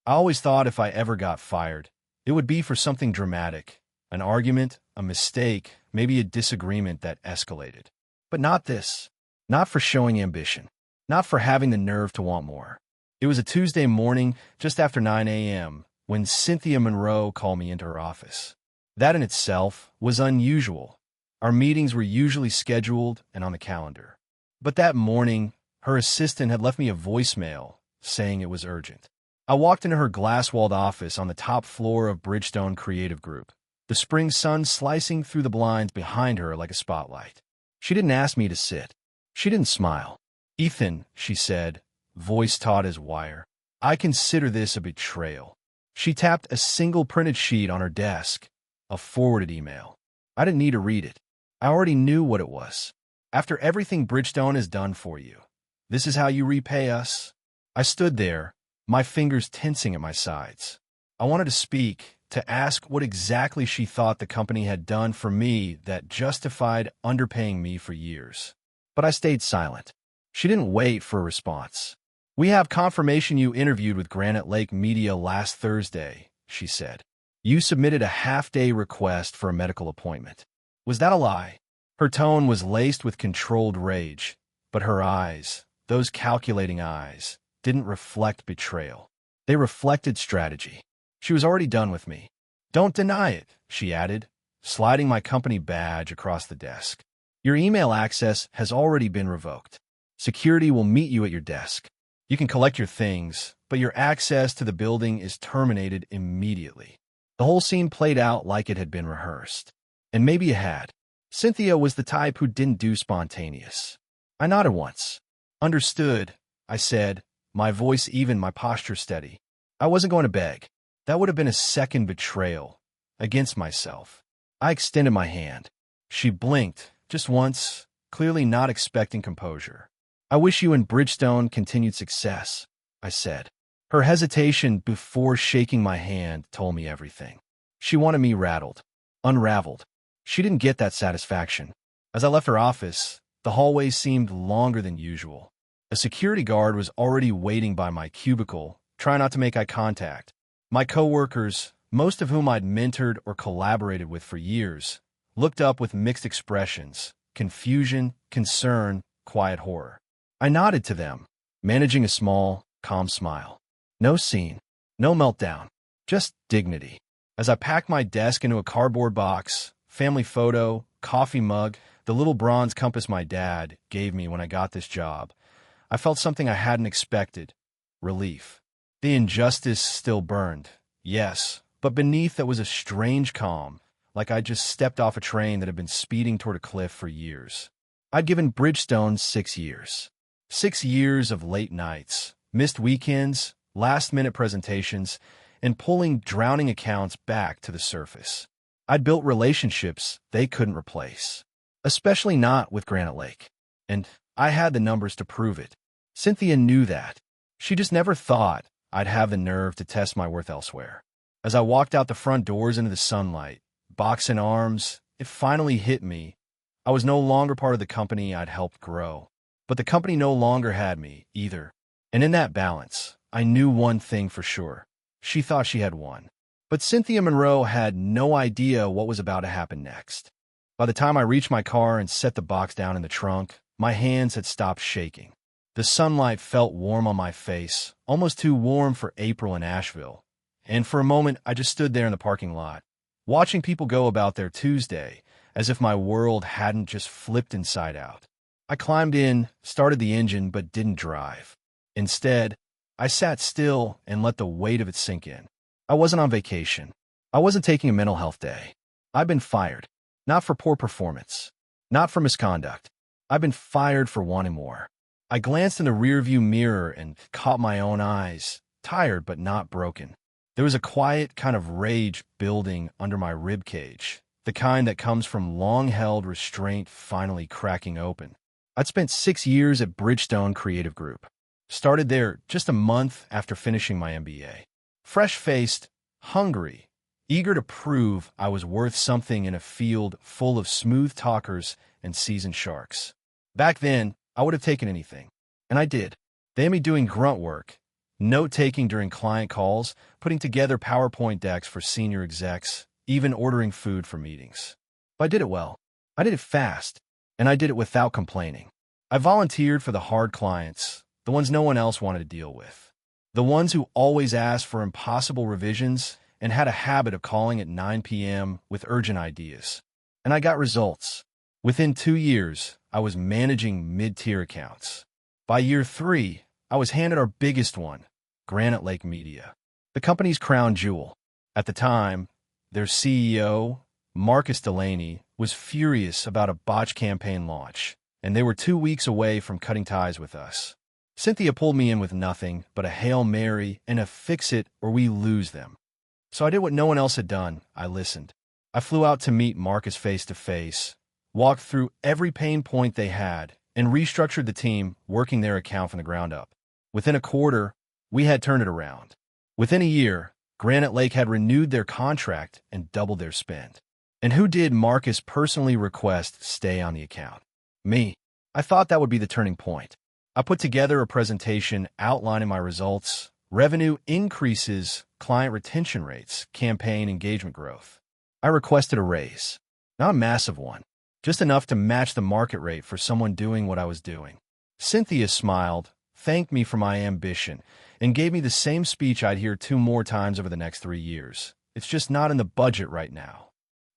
I always thought if I ever got fired, it would be for something dramatic, an argument, a mistake, maybe a disagreement that escalated. But not this. Not for showing ambition. Not for having the nerve to want more. It was a Tuesday morning, just after 9 a.m., when Cynthia Monroe called me into her office. That in itself was unusual. Our meetings were usually scheduled and on the calendar. But that morning, her assistant had left me a voicemail saying it was urgent. I walked into her glass-walled office on the top floor of Bridgestone Creative Group, the spring sun slicing through the blinds behind her like a spotlight. She didn't ask me to sit. She didn't smile. "Ethan," she said, voice taut as wire, "I consider this a betrayal." She tapped a single printed sheet on her desk, a forwarded email. I didn't need to read it. I already knew what it was. "After everything Bridgestone has done for you, this is how you repay us?" I stood there, my fingers tensing at my sides. I wanted to speak, to ask what exactly she thought the company had done for me that justified underpaying me for years. But I stayed silent. She didn't wait for a response. "We have confirmation you interviewed with Granite Lake Media last Thursday," she said. "You submitted a half-day request for a medical appointment. Was that a lie?" Her tone was laced with controlled rage, but her eyes, those calculating eyes, didn't reflect betrayal. They reflected strategy. She was already done with me. "Don't deny it," she added, sliding my company badge across the desk. "Your email access has already been revoked. Security will meet you at your desk. You can collect your things, but your access to the building is terminated immediately." The whole scene played out like it had been rehearsed. And maybe it had. Cynthia was the type who didn't do spontaneous. I nodded once. "Understood," I said, my voice even, my posture steady. I wasn't going to beg. That would have been a second betrayal, against myself. I extended my hand. She blinked, just once, clearly not expecting composure. "I wish you and Bridgestone continued success," I said. Her hesitation before shaking my hand told me everything. She wanted me rattled, unraveled. She didn't get that satisfaction. As I left her office, the hallway seemed longer than usual. A security guard was already waiting by my cubicle, trying not to make eye contact. My coworkers, most of whom I'd mentored or collaborated with for years, looked up with mixed expressions: confusion, concern, quiet horror. I nodded to them, managing a small, calm smile. No scene, no meltdown, just dignity. As I packed my desk into a cardboard box, family photo, coffee mug, the little bronze compass my dad gave me when I got this job, I felt something I hadn't expected: relief. The injustice still burned, yes, but beneath that was a strange calm, like I'd just stepped off a train that had been speeding toward a cliff for years. I'd given Bridgestone 6 years. 6 years of late nights, missed weekends, last-minute presentations, and pulling drowning accounts back to the surface. I'd built relationships they couldn't replace, especially not with Granite Lake. And I had the numbers to prove it. Cynthia knew that. She just never thought I'd have the nerve to test my worth elsewhere. As I walked out the front doors into the sunlight, box in arms, it finally hit me. I was no longer part of the company I'd helped grow. But the company no longer had me, either. And in that balance, I knew one thing for sure. She thought she had won. But Cynthia Monroe had no idea what was about to happen next. By the time I reached my car and set the box down in the trunk, my hands had stopped shaking. The sunlight felt warm on my face, almost too warm for April in Asheville. And for a moment, I just stood there in the parking lot, watching people go about their Tuesday, as if my world hadn't just flipped inside out. I climbed in, started the engine, but didn't drive. Instead, I sat still and let the weight of it sink in. I wasn't on vacation. I wasn't taking a mental health day. I'd been fired. Not for poor performance. Not for misconduct. I'd been fired for wanting more. I glanced in the rearview mirror and caught my own eyes, tired but not broken. There was a quiet kind of rage building under my ribcage, the kind that comes from long-held restraint finally cracking open. I'd spent 6 years at Bridgestone Creative Group. Started there just a month after finishing my MBA. Fresh-faced, hungry, eager to prove I was worth something in a field full of smooth talkers and seasoned sharks. Back then, I would have taken anything. And I did. They had me doing grunt work, Note-taking during client calls, putting together PowerPoint decks for senior execs, even ordering food for meetings. But I did it well. I did it fast, and I did it without complaining. I volunteered for the hard clients, the ones no one else wanted to deal with. The ones who always asked for impossible revisions and had a habit of calling at 9 p.m. with urgent ideas. And I got results. Within 2 years, I was managing mid-tier accounts. By year 3, I was handed our biggest one, Granite Lake Media, the company's crown jewel. At the time, their CEO, Marcus Delaney, was furious about a botched campaign launch, and they were 2 weeks away from cutting ties with us. Cynthia pulled me in with nothing but a Hail Mary and a fix it or we lose them. So I did what no one else had done. I listened. I flew out to meet Marcus face-to-face, walked through every pain point they had, and restructured the team, working their account from the ground up. Within a quarter, we had turned it around. Within a year, Granite Lake had renewed their contract and doubled their spend. And who did Marcus personally request stay on the account? Me. I thought that would be the turning point. I put together a presentation outlining my results, revenue increases, client retention rates, campaign engagement growth. I requested a raise. Not a massive one, just enough to match the market rate for someone doing what I was doing. Cynthia smiled, thanked me for my ambition, and gave me the same speech I'd hear 2 more times over the next 3 years. It's just not in the budget right now.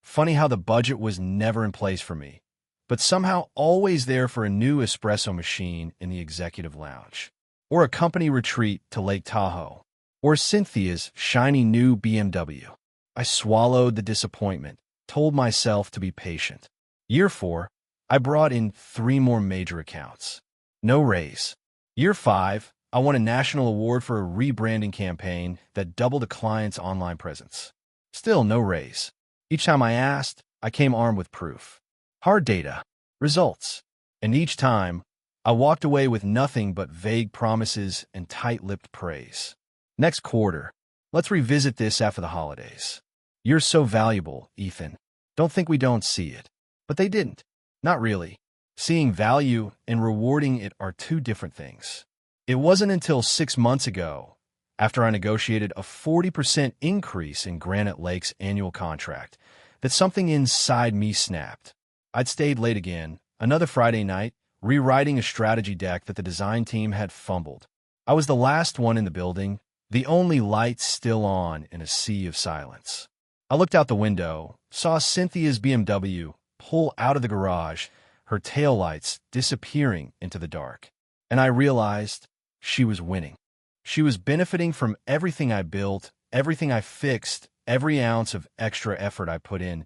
Funny how the budget was never in place for me, but somehow always there for a new espresso machine in the executive lounge, or a company retreat to Lake Tahoe, or Cynthia's shiny new BMW. I swallowed the disappointment, told myself to be patient. Year 4, I brought in 3 more major accounts. No raise. Year 5, I won a national award for a rebranding campaign that doubled a client's online presence. Still no raise. Each time I asked, I came armed with proof. Hard data, results. And each time, I walked away with nothing but vague promises and tight-lipped praise. Next quarter, let's revisit this after the holidays. You're so valuable, Ethan. Don't think we don't see it. But they didn't. Not really. Seeing value and rewarding it are 2 different things. It wasn't until 6 months ago, after I negotiated a 40% increase in Granite Lake's annual contract, that something inside me snapped. I'd stayed late again, another Friday night, rewriting a strategy deck that the design team had fumbled. I was the last one in the building, the only light still on in a sea of silence. I looked out the window, saw Cynthia's BMW pull out of the garage, her taillights disappearing into the dark. And I realized she was winning. She was benefiting from everything I built, everything I fixed, every ounce of extra effort I put in,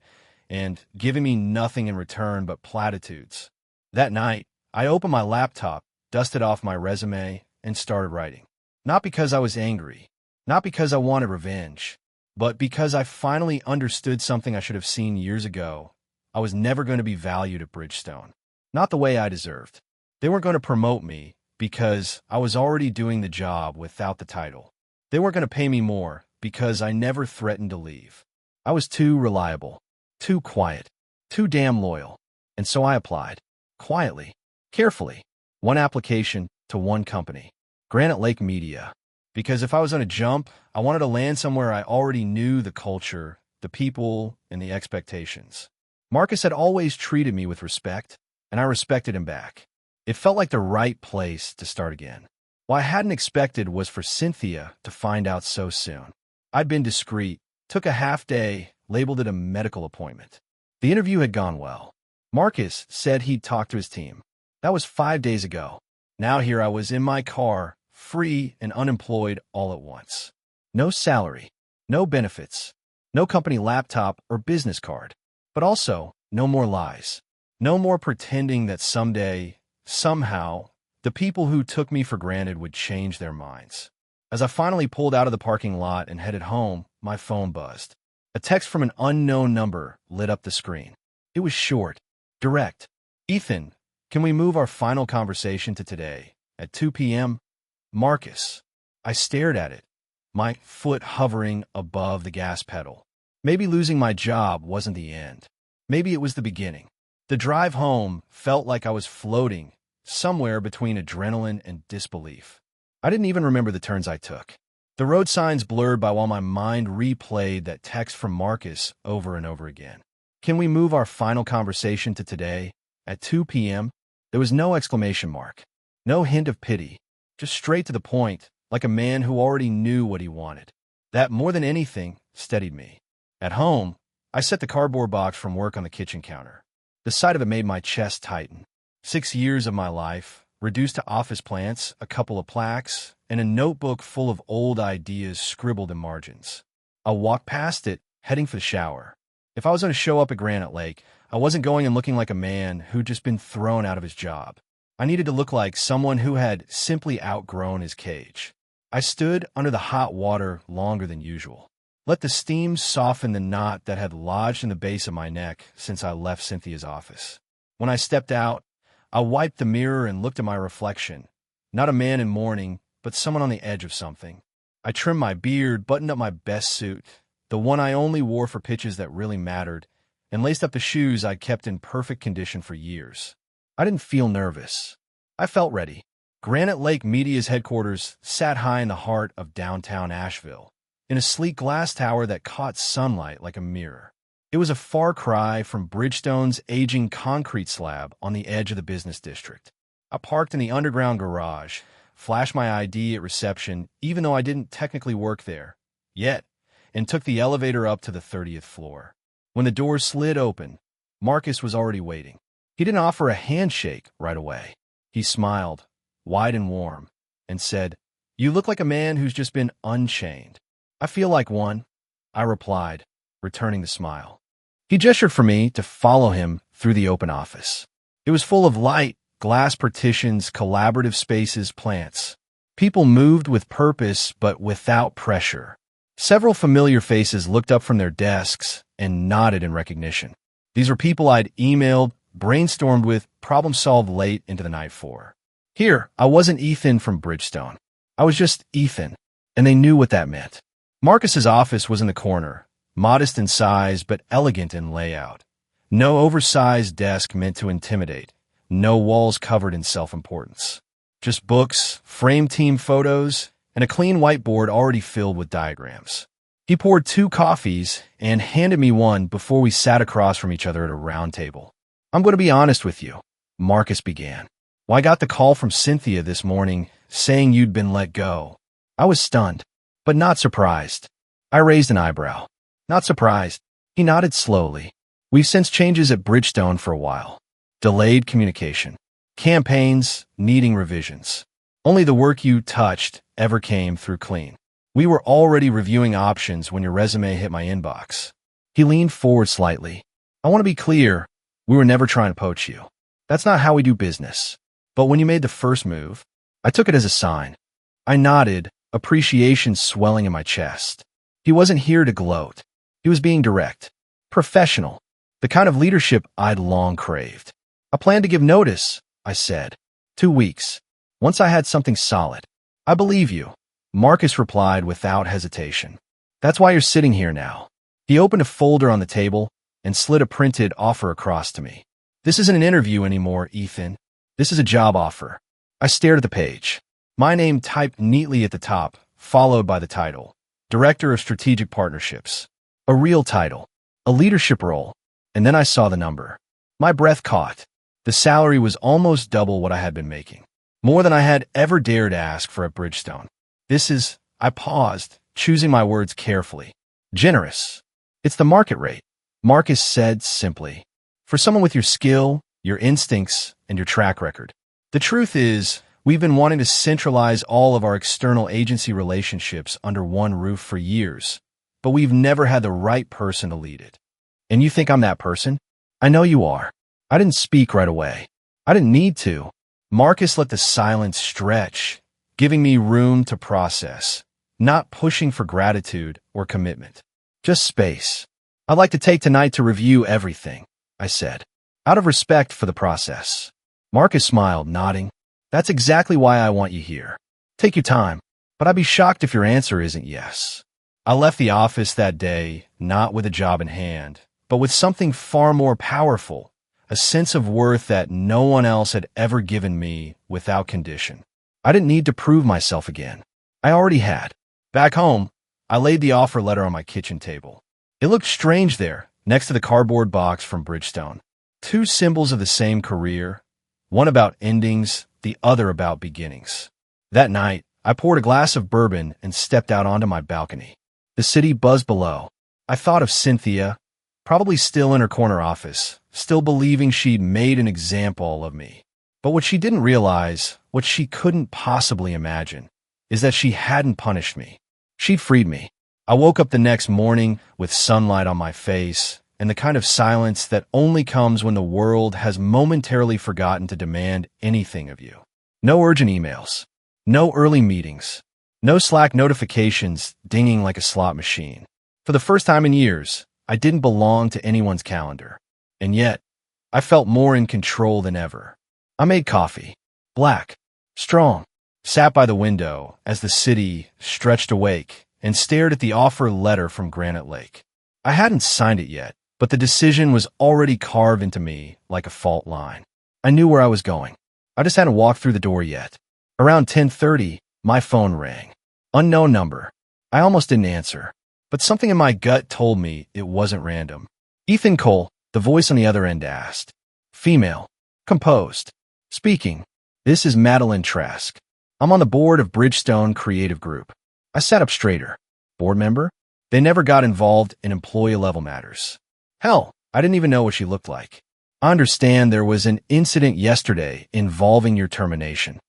and giving me nothing in return but platitudes. That night, I opened my laptop, dusted off my resume, and started writing. Not because I was angry, not because I wanted revenge, but because I finally understood something I should have seen years ago. I was never going to be valued at Bridgestone. Not the way I deserved. They weren't going to promote me because I was already doing the job without the title. They weren't going to pay me more because I never threatened to leave. I was too reliable, too quiet, too damn loyal. And so I applied. Quietly, carefully. 1 application to 1 company. Granite Lake Media. Because if I was on a jump, I wanted to land somewhere I already knew the culture, the people, and the expectations. Marcus had always treated me with respect, and I respected him back. It felt like the right place to start again. What I hadn't expected was for Cynthia to find out so soon. I'd been discreet, took a half day, labeled it a medical appointment. The interview had gone well. Marcus said he'd talked to his team. That was 5 days ago. Now here I was in my car, free and unemployed all at once. No salary, no benefits, no company laptop or business card, but also no more lies. No more pretending that someday, somehow, the people who took me for granted would change their minds. As I finally pulled out of the parking lot and headed home, my phone buzzed. A text from an unknown number lit up the screen. It was short, direct. Ethan, can we move our final conversation to today, at 2 p.m.? Marcus. I stared at it, my foot hovering above the gas pedal. Maybe losing my job wasn't the end. Maybe it was the beginning. The drive home felt like I was floating somewhere between adrenaline and disbelief. I didn't even remember the turns I took. The road signs blurred by while my mind replayed that text from Marcus over and over again. Can we move our final conversation to today, at 2 p.m.? There was no exclamation mark, no hint of pity, just straight to the point, like a man who already knew what he wanted. That, more than anything, steadied me. At home, I set the cardboard box from work on the kitchen counter. The sight of it made my chest tighten. 6 years of my life, reduced to office plants, a couple of plaques, and a notebook full of old ideas scribbled in margins. I walked past it, heading for the shower. If I was going to show up at Granite Lake, I wasn't going and looking like a man who'd just been thrown out of his job. I needed to look like someone who had simply outgrown his cage. I stood under the hot water longer than usual. Let the steam soften the knot that had lodged in the base of my neck since I left Cynthia's office. When I stepped out, I wiped the mirror and looked at my reflection. Not a man in mourning, but someone on the edge of something. I trimmed my beard, buttoned up my best suit, the one I only wore for pitches that really mattered, and laced up the shoes I'd kept in perfect condition for years. I didn't feel nervous. I felt ready. Granite Lake Media's headquarters sat high in the heart of downtown Asheville, in a sleek glass tower that caught sunlight like a mirror. It was a far cry from Bridgestone's aging concrete slab on the edge of the business district. I parked in the underground garage, flashed my ID at reception, even though I didn't technically work there yet, and took the elevator up to the 30th floor. When the doors slid open, Marcus was already waiting. He didn't offer a handshake right away. He smiled, wide and warm, and said, "You look like a man who's just been unchained." "I feel like one," I replied, returning the smile. He gestured for me to follow him through the open office. It was full of light, glass partitions, collaborative spaces, plants. People moved with purpose but without pressure. Several familiar faces looked up from their desks and nodded in recognition. These were people I'd emailed, brainstormed with, problem-solved late into the night for. Here, I wasn't Ethan from Bridgestone. I was just Ethan, and they knew what that meant. Marcus's office was in the corner, modest in size but elegant in layout. No oversized desk meant to intimidate. No walls covered in self-importance. Just books, framed team photos, and a clean whiteboard already filled with diagrams. He poured 2 coffees and handed me one before we sat across from each other at a round table. "I'm going to be honest with you," Marcus began. "Well, I got the call from Cynthia this morning saying you'd been let go." I was stunned, but not surprised. I raised an eyebrow. "Not surprised." He nodded slowly. "We've sensed changes at Bridgestone for a while. Delayed communication. Campaigns needing revisions. Only the work you touched ever came through clean. We were already reviewing options when your resume hit my inbox." He leaned forward slightly. "I want to be clear, we were never trying to poach you. That's not how we do business. But when you made the first move, I took it as a sign." I nodded, appreciation swelling in my chest. He wasn't here to gloat. He was being direct, professional, the kind of leadership I'd long craved. "I plan to give notice," I said. 2 weeks. Once I had something solid. "I believe you," Marcus replied without hesitation. "That's why you're sitting here now." He opened a folder on the table and slid a printed offer across to me. "This isn't an interview anymore, Ethan. This is a job offer." I stared at the page. My name typed neatly at the top, followed by the title. Director of Strategic Partnerships. A real title. A leadership role. And then I saw the number. My breath caught. The salary was almost double what I had been making. More than I had ever dared ask for at Bridgestone. I paused, choosing my words carefully. "Generous. It's the market rate," Marcus said simply. "For someone with your skill, your instincts, and your track record. The truth is, we've been wanting to centralize all of our external agency relationships under one roof for years, but we've never had the right person to lead it. And you think I'm that person? I know you are." I didn't speak right away. I didn't need to. Marcus let the silence stretch, giving me room to process, not pushing for gratitude or commitment. Just space. "I'd like to take tonight to review everything," I said, out of respect for the process. Marcus smiled, nodding. "That's exactly why I want you here. Take your time, but I'd be shocked if your answer isn't yes." I left the office that day, not with a job in hand, but with something far more powerful, a sense of worth that no one else had ever given me without condition. I didn't need to prove myself again. I already had. Back home, I laid the offer letter on my kitchen table. It looked strange there, next to the cardboard box from Bridgestone. Two symbols of the same career, one about endings, the other about beginnings. That night, I poured a glass of bourbon and stepped out onto my balcony. The city buzzed below. I thought of Cynthia, probably still in her corner office, still believing she'd made an example of me. But what she didn't realize, what she couldn't possibly imagine, is that she hadn't punished me. She'd freed me. I woke up the next morning with sunlight on my face and the kind of silence that only comes when the world has momentarily forgotten to demand anything of you. No urgent emails. No early meetings. No Slack notifications dinging like a slot machine. For the first time in years, I didn't belong to anyone's calendar. And yet, I felt more in control than ever. I made coffee. Black. Strong. Sat by the window as the city stretched awake and stared at the offer letter from Granite Lake. I hadn't signed it yet, but the decision was already carved into me like a fault line. I knew where I was going. I just hadn't walked through the door yet. Around 10:30, my phone rang. Unknown number. I almost didn't answer, but something in my gut told me it wasn't random. Ethan Cole, the voice on the other end, asked. Female. Composed. Speaking. This is Madeline Trask. I'm on the board of Bridgestone Creative Group. I sat up straighter. Board member? They never got involved in employee-level matters. Hell, I didn't even know what she looked like. I understand there was an incident yesterday involving your termination.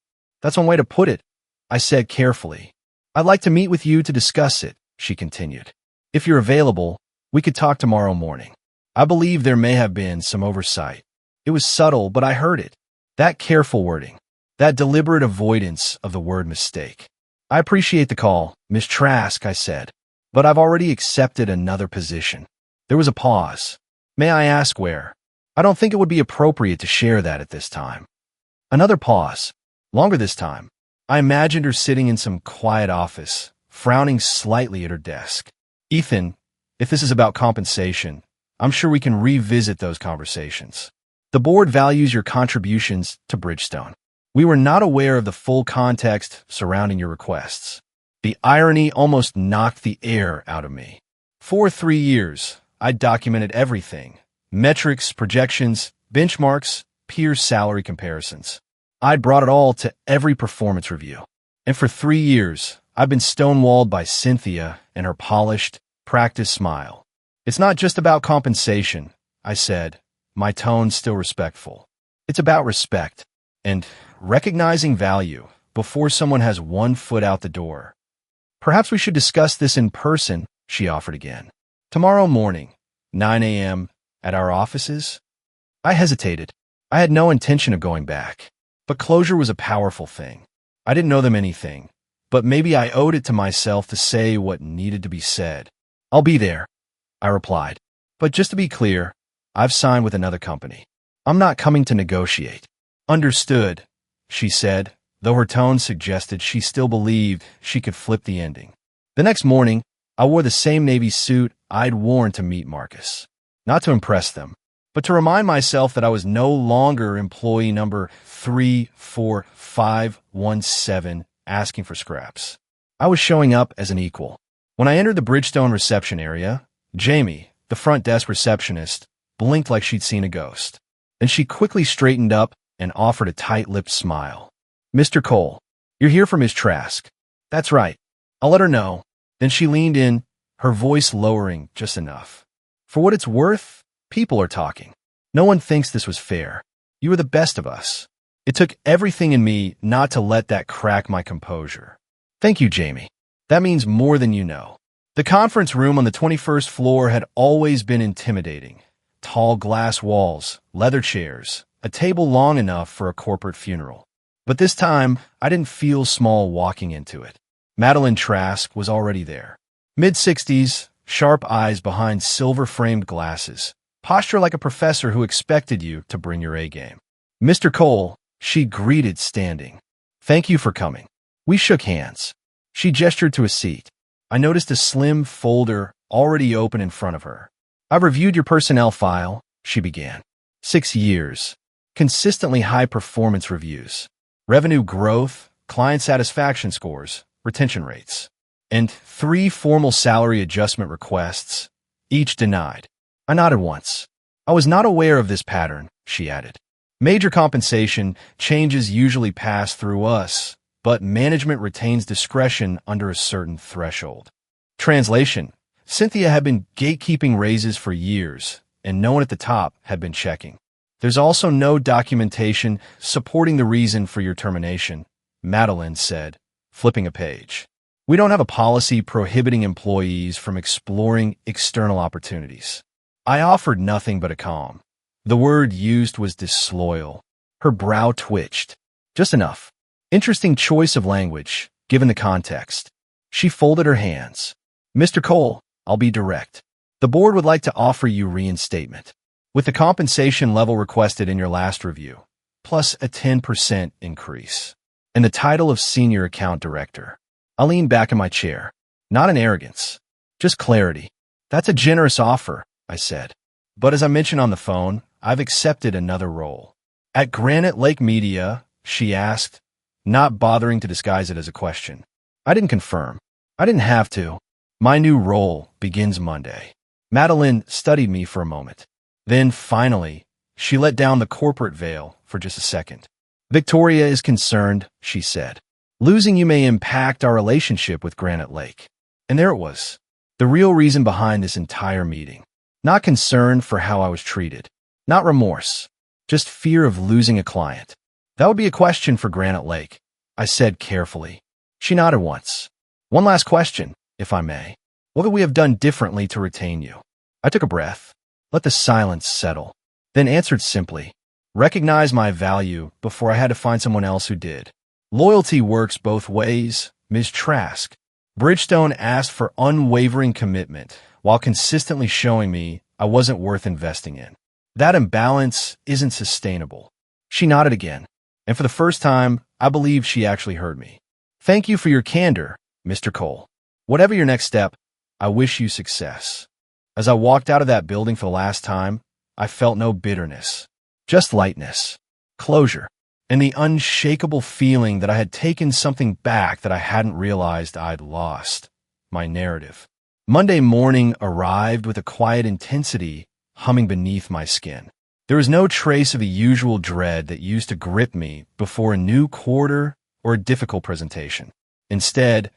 That's one way to put it, I said carefully. I'd like to meet with you to discuss it, she continued. If you're available, we could talk tomorrow morning. I believe there may have been some oversight. It was subtle, but I heard it. That careful wording. That deliberate avoidance of the word mistake. I appreciate the call, Miss Trask, I said, but I've already accepted another position. There was a pause. May I ask where? I don't think it would be appropriate to share that at this time. Another pause. Longer this time. I imagined her sitting in some quiet office, frowning slightly at her desk. Ethan, if this is about compensation, I'm sure we can revisit those conversations. The board values your contributions to Bridgestone. We were not aware of the full context surrounding your requests. The irony almost knocked the air out of me. For 3 years, I documented everything. Metrics, projections, benchmarks, peer salary comparisons. I'd brought it all to every performance review. And for 3 years, I've been stonewalled by Cynthia and her polished, practiced smile. It's not just about compensation, I said, my tone still respectful. It's about respect and recognizing value before someone has one foot out the door. Perhaps we should discuss this in person, she offered again. Tomorrow morning, 9 a.m., at our offices? I hesitated. I had no intention of going back. But closure was a powerful thing. I didn't know them anything, but maybe I owed it to myself to say what needed to be said. I'll be there, I replied. But just to be clear, I've signed with another company. I'm not coming to negotiate. Understood, she said, though her tone suggested she still believed she could flip the ending. The next morning, I wore the same navy suit I'd worn to meet Marcus. Not to impress them, but to remind myself that I was no longer employee number 34517 asking for scraps. I was showing up as an equal. When I entered the Bridgestone reception area, Jamie, the front desk receptionist, blinked like she'd seen a ghost. Then she quickly straightened up and offered a tight-lipped smile. Mr. Cole, you're here for Miss Trask. That's right. I'll let her know. Then she leaned in, her voice lowering just enough. For what it's worth, people are talking. No one thinks this was fair. You were the best of us. It took everything in me not to let that crack my composure. Thank you, Jamie. That means more than you know. The conference room on the 21st floor had always been intimidating. Tall glass walls, leather chairs, a table long enough for a corporate funeral. But this time, I didn't feel small walking into it. Madeline Trask was already there. Mid-60s, sharp eyes behind silver-framed glasses, posture like a professor who expected you to bring your A-game. Mr. Cole, she greeted standing. Thank you for coming. We shook hands. She gestured to a seat. I noticed a slim folder already open in front of her. I've reviewed your personnel file, she began. 6 years. Consistently high performance reviews. Revenue growth, client satisfaction scores, retention rates, and 3 formal salary adjustment requests, each denied. I nodded once. I was not aware of this pattern, she added. Major compensation changes usually pass through us, but management retains discretion under a certain threshold. Translation: Cynthia had been gatekeeping raises for years, and no one at the top had been checking. There's also no documentation supporting the reason for your termination, Madeline said, flipping a page. We don't have a policy prohibiting employees from exploring external opportunities. I offered nothing but a calm. The word used was disloyal. Her brow twitched. Just enough. Interesting choice of language, given the context. She folded her hands. Mr. Cole, I'll be direct. The board would like to offer you reinstatement, with the compensation level requested in your last review, plus a 10% increase, and the title of Senior Account Director. I leaned back in my chair. Not in arrogance, just clarity. That's a generous offer, I said. But as I mentioned on the phone, I've accepted another role. At Granite Lake Media, she asked, not bothering to disguise it as a question. I didn't confirm. I didn't have to. My new role begins Monday. Madeline studied me for a moment. Then, finally, she let down the corporate veil for just a second. Victoria is concerned, she said. Losing you may impact our relationship with Granite Lake. And there it was. The real reason behind this entire meeting. Not concern for how I was treated. Not remorse. Just fear of losing a client. That would be a question for Granite Lake, I said carefully. She nodded once. One last question, if I may. What could we have done differently to retain you? I took a breath, let the silence settle, then answered simply. Recognize my value before I had to find someone else who did. Loyalty works both ways, Ms. Trask. Bridgestone asked for unwavering commitment while consistently showing me I wasn't worth investing in. That imbalance isn't sustainable. She nodded again, and for the first time, I believe she actually heard me. Thank you for your candor, Mr. Cole. Whatever your next step, I wish you success. As I walked out of that building for the last time, I felt no bitterness, just lightness, closure, and the unshakable feeling that I had taken something back that I hadn't realized I'd lost, my narrative. Monday morning arrived with a quiet intensity humming beneath my skin. There was no trace of the usual dread that used to grip me before a new quarter or a difficult presentation. Instead,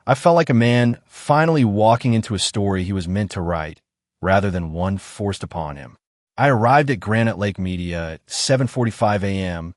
I felt like a man finally walking into a story he was meant to write, rather than one forced upon him. I arrived at Granite Lake Media at 7:45 a.m.,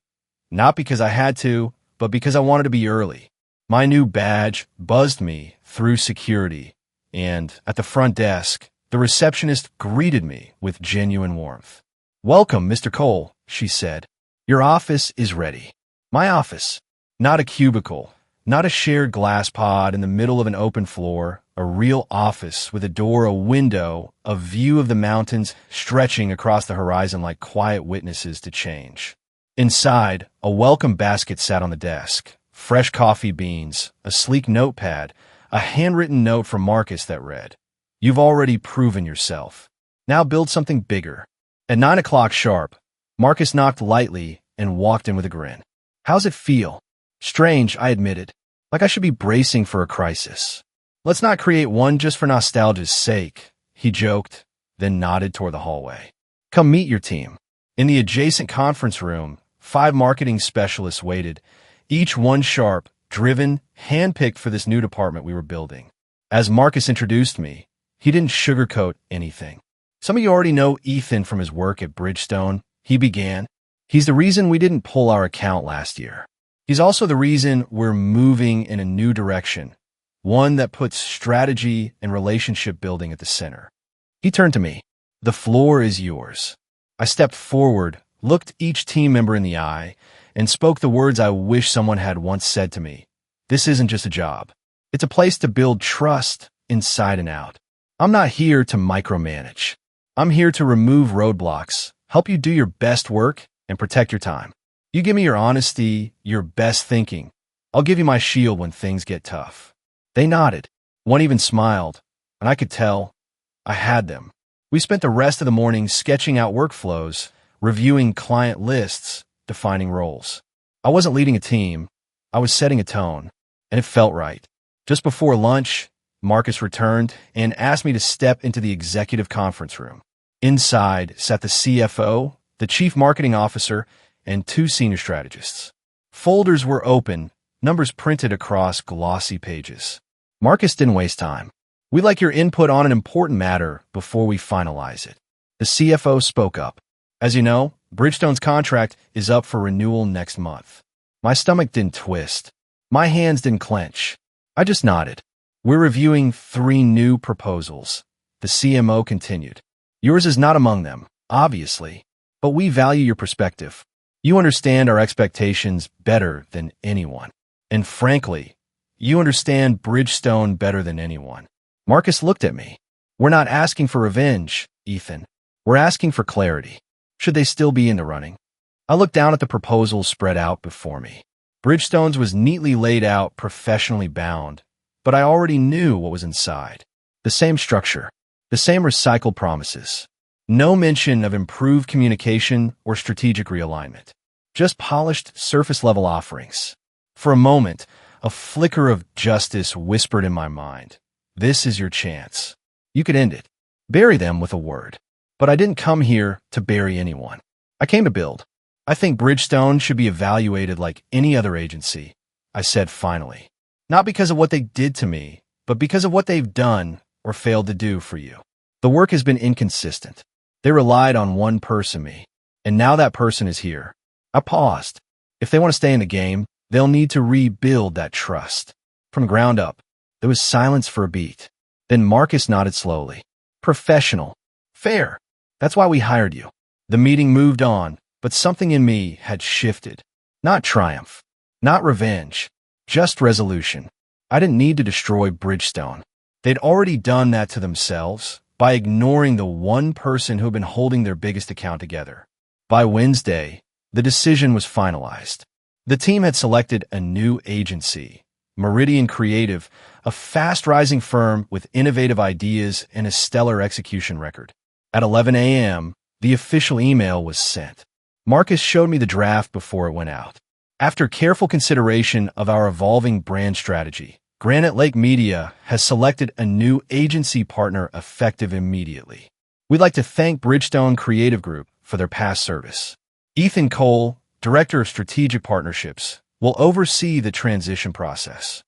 not because I had to, but because I wanted to be early. My new badge buzzed me through security, and at the front desk, the receptionist greeted me with genuine warmth. Welcome, Mr. Cole, she said. Your office is ready. My office. Not a cubicle, not a shared glass pod in the middle of an open floor, a real office with a door, a window, a view of the mountains stretching across the horizon like quiet witnesses to change. Inside, a welcome basket sat on the desk, fresh coffee beans, a sleek notepad, a handwritten note from Marcus that read, You've already proven yourself. Now build something bigger. At 9 o'clock sharp, Marcus knocked lightly and walked in with a grin. How's it feel? Strange, I admitted. Like I should be bracing for a crisis. Let's not create one just for nostalgia's sake, he joked, then nodded toward the hallway. Come meet your team. In the adjacent conference room, 5 marketing specialists waited, each one sharp, driven, handpicked for this new department we were building. As Marcus introduced me, he didn't sugarcoat anything. Some of you already know Ethan from his work at Bridgestone, he began. He's the reason we didn't pull our account last year. He's also the reason we're moving in a new direction, one that puts strategy and relationship building at the center. He turned to me. The floor is yours. I stepped forward, looked each team member in the eye, and spoke the words I wish someone had once said to me. This isn't just a job. It's a place to build trust inside and out. I'm not here to micromanage. I'm here to remove roadblocks, help you do your best work, and protect your time. You give me your honesty, your best thinking. I'll give you my shield when things get tough. They nodded. One even smiled, and I could tell I had them. We spent the rest of the morning sketching out workflows, reviewing client lists, defining roles. I wasn't leading a team. I was setting a tone, and it felt right. Just before lunch, Marcus returned and asked me to step into the executive conference room. Inside sat the CFO, the chief marketing officer, and two senior strategists. Folders were open, numbers printed across glossy pages. Marcus didn't waste time. "We'd like your input on an important matter before we finalize it." The CFO spoke up. "As you know, Bridgestone's contract is up for renewal next month." My stomach didn't twist. My hands didn't clench. I just nodded. "We're reviewing 3 new proposals." The CMO continued. "Yours is not among them, obviously, but we value your perspective. You understand our expectations better than anyone. And frankly, you understand Bridgestone better than anyone." Marcus looked at me. "We're not asking for revenge, Ethan. We're asking for clarity. Should they still be in the running?" I looked down at the proposals spread out before me. Bridgestone's was neatly laid out, professionally bound, but I already knew what was inside. The same structure, the same recycled promises. No mention of improved communication or strategic realignment. Just polished, surface-level offerings. For a moment, a flicker of justice whispered in my mind. This is your chance. You could end it. Bury them with a word. But I didn't come here to bury anyone. I came to build. "I think Bridgestone should be evaluated like any other agency," I said finally. "Not because of what they did to me, but because of what they've done or failed to do for you. The work has been inconsistent. They relied on one person, me, and now that person is here." I paused. If they want to stay in the game, they'll need to rebuild that trust. From the ground up. There was silence for a beat. Then Marcus nodded slowly. "Professional. Fair. That's why we hired you." The meeting moved on, but something in me had shifted. Not triumph. Not revenge. Just resolution. I didn't need to destroy Bridgestone. They'd already done that to themselves by ignoring the one person who had been holding their biggest account together. By Wednesday, the decision was finalized. The team had selected a new agency, Meridian Creative, a fast-rising firm with innovative ideas and a stellar execution record. At 11 a.m., the official email was sent. Marcus showed me the draft before it went out. After careful consideration of our evolving brand strategy, Granite Lake Media has selected a new agency partner effective immediately. We'd like to thank Bridgestone Creative Group for their past service. Ethan Cole, Director of Strategic Partnerships, will oversee the transition process.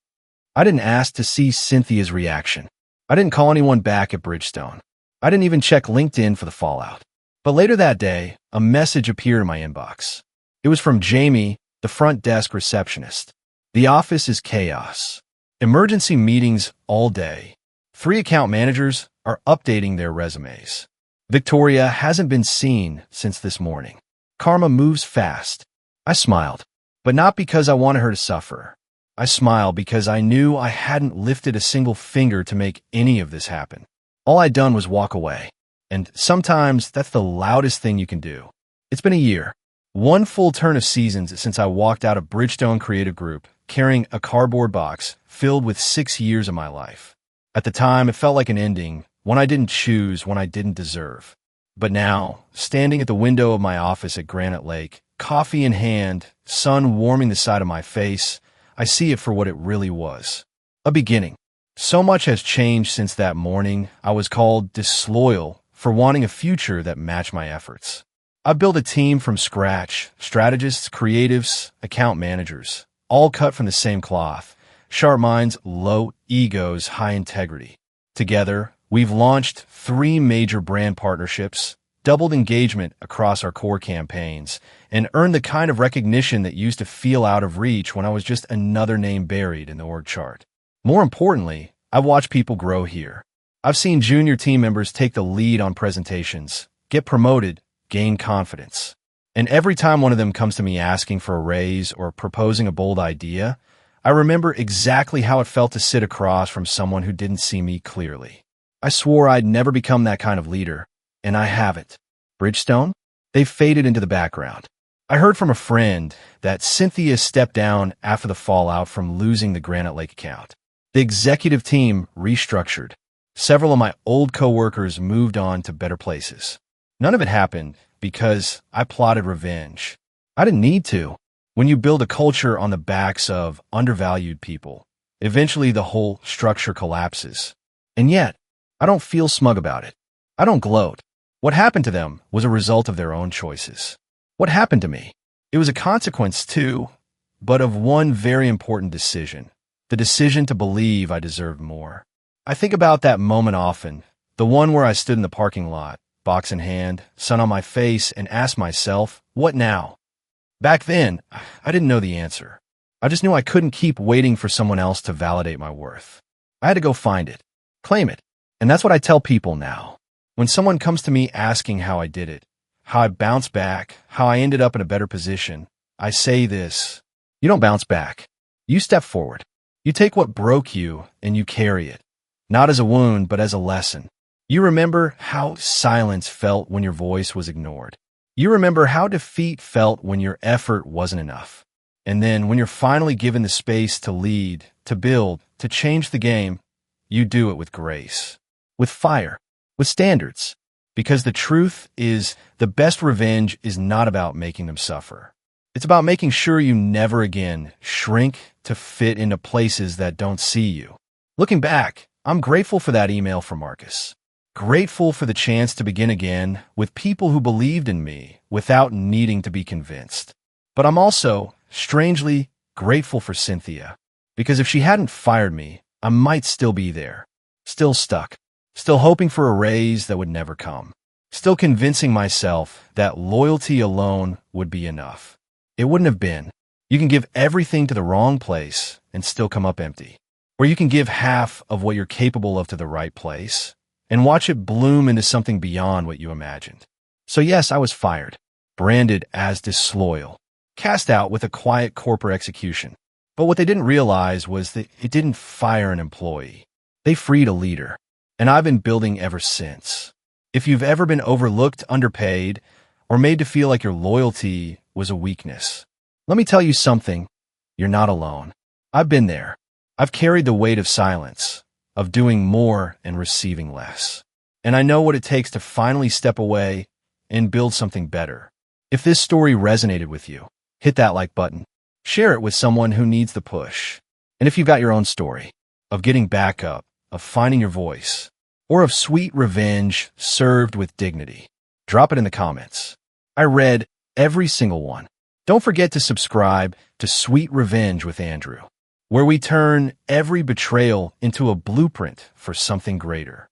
I didn't ask to see Cynthia's reaction. I didn't call anyone back at Bridgestone. I didn't even check LinkedIn for the fallout. But later that day, a message appeared in my inbox. It was from Jamie, the front desk receptionist. "The office is chaos. Emergency meetings all day. 3 account managers are updating their resumes. Victoria hasn't been seen since this morning. Karma moves fast." I smiled, but not because I wanted her to suffer. I smiled because I knew I hadn't lifted a single finger to make any of this happen. All I'd done was walk away. And sometimes that's the loudest thing you can do. It's been a year. One full turn of seasons since I walked out of Bridgestone Creative Group, carrying a cardboard box filled with 6 years of my life. At the time, it felt like an ending, one I didn't choose, one I didn't deserve. But now, standing at the window of my office at Granite Lake, coffee in hand, sun warming the side of my face, I see it for what it really was. A beginning. So much has changed since that morning I was called disloyal for wanting a future that matched my efforts. I built a team from scratch, strategists, creatives, account managers, all cut from the same cloth, sharp minds, low egos, high integrity. Together, we've launched 3 major brand partnerships, doubled engagement across our core campaigns, and earned the kind of recognition that used to feel out of reach when I was just another name buried in the org chart. More importantly, I've watched people grow here. I've seen junior team members take the lead on presentations, get promoted, gain confidence. And every time one of them comes to me asking for a raise or proposing a bold idea, I remember exactly how it felt to sit across from someone who didn't see me clearly. I swore I'd never become that kind of leader, and I haven't. Bridgestone? They've faded into the background. I heard from a friend that Cynthia stepped down after the fallout from losing the Granite Lake account. The executive team restructured. Several of my old coworkers moved on to better places. None of it happened because I plotted revenge. I didn't need to. When you build a culture on the backs of undervalued people, eventually the whole structure collapses. And yet, I don't feel smug about it. I don't gloat. What happened to them was a result of their own choices. What happened to me? It was a consequence too, but of one very important decision. The decision to believe I deserved more. I think about that moment often, the one where I stood in the parking lot, box in hand, sun on my face, and asked myself, what now? Back then, I didn't know the answer. I just knew I couldn't keep waiting for someone else to validate my worth. I had to go find it, claim it. And that's what I tell people now. When someone comes to me asking how I did it, how I bounced back, how I ended up in a better position, I say this: you don't bounce back. You step forward. You take what broke you and you carry it, not as a wound, but as a lesson. You remember how silence felt when your voice was ignored. You remember how defeat felt when your effort wasn't enough. And then when you're finally given the space to lead, to build, to change the game, you do it with grace, with fire, with standards. Because the truth is, the best revenge is not about making them suffer. It's about making sure you never again shrink to fit into places that don't see you. Looking back, I'm grateful for that email from Marcus. Grateful for the chance to begin again with people who believed in me without needing to be convinced. But I'm also, strangely, grateful for Cynthia, because if she hadn't fired me, I might still be there, still stuck, still hoping for a raise that would never come, still convincing myself that loyalty alone would be enough. It wouldn't have been. You can give everything to the wrong place and still come up empty. Or you can give half of what you're capable of to the right place and watch it bloom into something beyond what you imagined. So yes, I was fired, branded as disloyal, cast out with a quiet corporate execution. But what they didn't realize was that it didn't fire an employee. They freed a leader. And I've been building ever since. If you've ever been overlooked, underpaid, or made to feel like your loyalty was a weakness, let me tell you something. You're not alone. I've been there. I've carried the weight of silence, of doing more and receiving less. And I know what it takes to finally step away and build something better. If this story resonated with you, hit that like button. Share it with someone who needs the push. And if you've got your own story of getting back up, of finding your voice, or of sweet revenge served with dignity, drop it in the comments. I read every single one. Don't forget to subscribe to Sweet Revenge with Andrew, where we turn every betrayal into a blueprint for something greater.